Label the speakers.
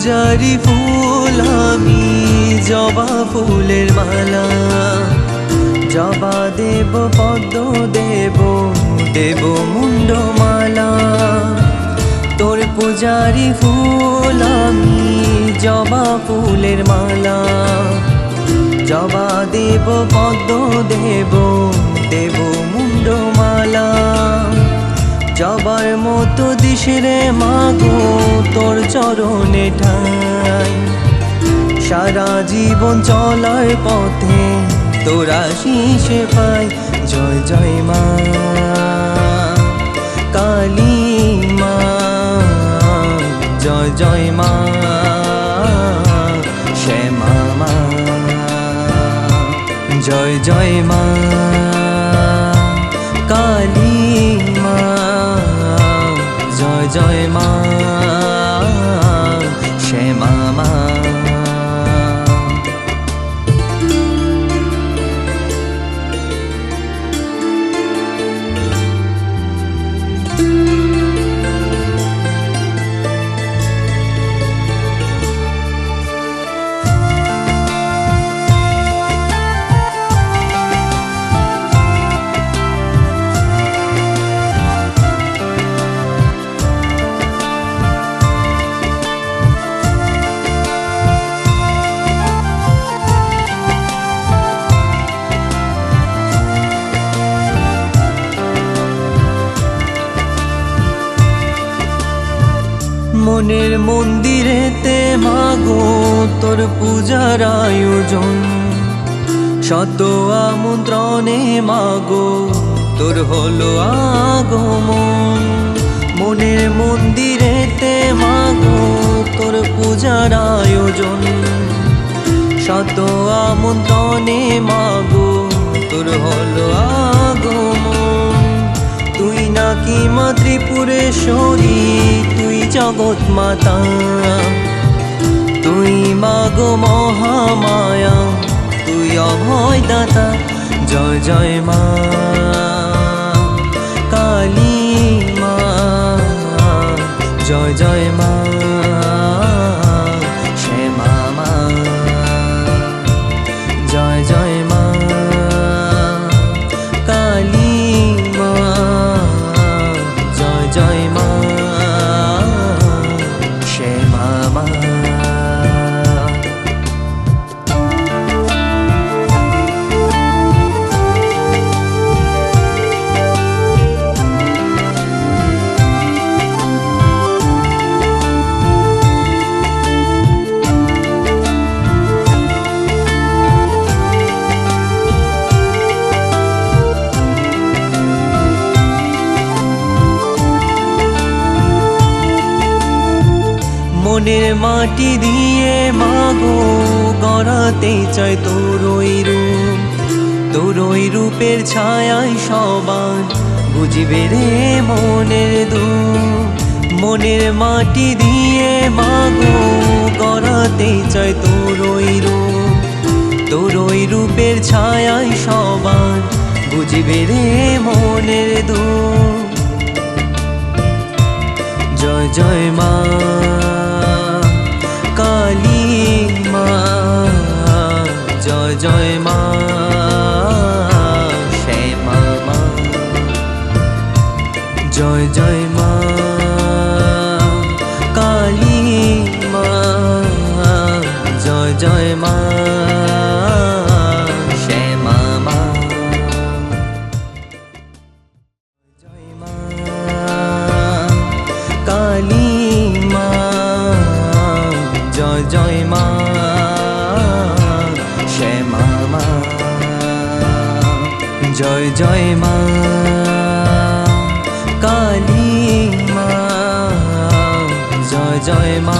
Speaker 1: পূজারি ফুল আমি, জবা ফুলের মালা। জবা দেব পদ্ম দেব, দেব মুন্ডমালা। তোর পূজারি ফুল আমি, জবা ফুলের মালা। জবা দেব পদ্ম দেব, দেব মুন্ডমালা। জবার মতো দিশরে মাগো তোর চরণে ঠাই। সারা জীবন চলার পথে তোর আশিস পাই। জয় জয় মা কালী মা, জয় জয় মা শ্যামা মা। জয় জয় মা কালী মা, জয় জয় মা শ্যামা মা। মনের মন্দিরেতে মাগো তোর পূজার আয়োজন। শত আমন্ত্রণে মাগো তোর হলো আগমন। মনের মন্দিরেতে মাগো তোর পূজার আয়োজন। শত আমন্ত্রণে মাগো তোর হলো আগমন। তুই নাকি মা ত্রিপুরেশ্বরী, তুই জগৎ মাতা। তুই মাগো মহামায়া, তুই অভয় দাতা। জয় জয় মা কালী মা, জয় জয় মা শ্যামা মা। জয় জয় মা কালী মা, জয় জয় মা শ্যামা মা। মনের মাটি দিয়ে মাগো গড়াতে চাই তোরই রূপ। তোরই রূপের ছায়ায় সবার বুঝবে রে মনের দুঃখ। মনের মাটি দিয়ে মাগো গড়াতে চাই তোরই রূপ। তোরই রূপের ছায়ায় সবার বুঝবে রে মনের দুঃখ। জয় জয় মা কালী মা, জয় জয় মা শ্যামা মা। জয় জয় মা কালী মা, জয় জয় মা শ্যামা মা। জয় মা কালী মা, জয় জয় মা শ্যামা মা। জয় জয় মা কালী মা, জয় জয় মা।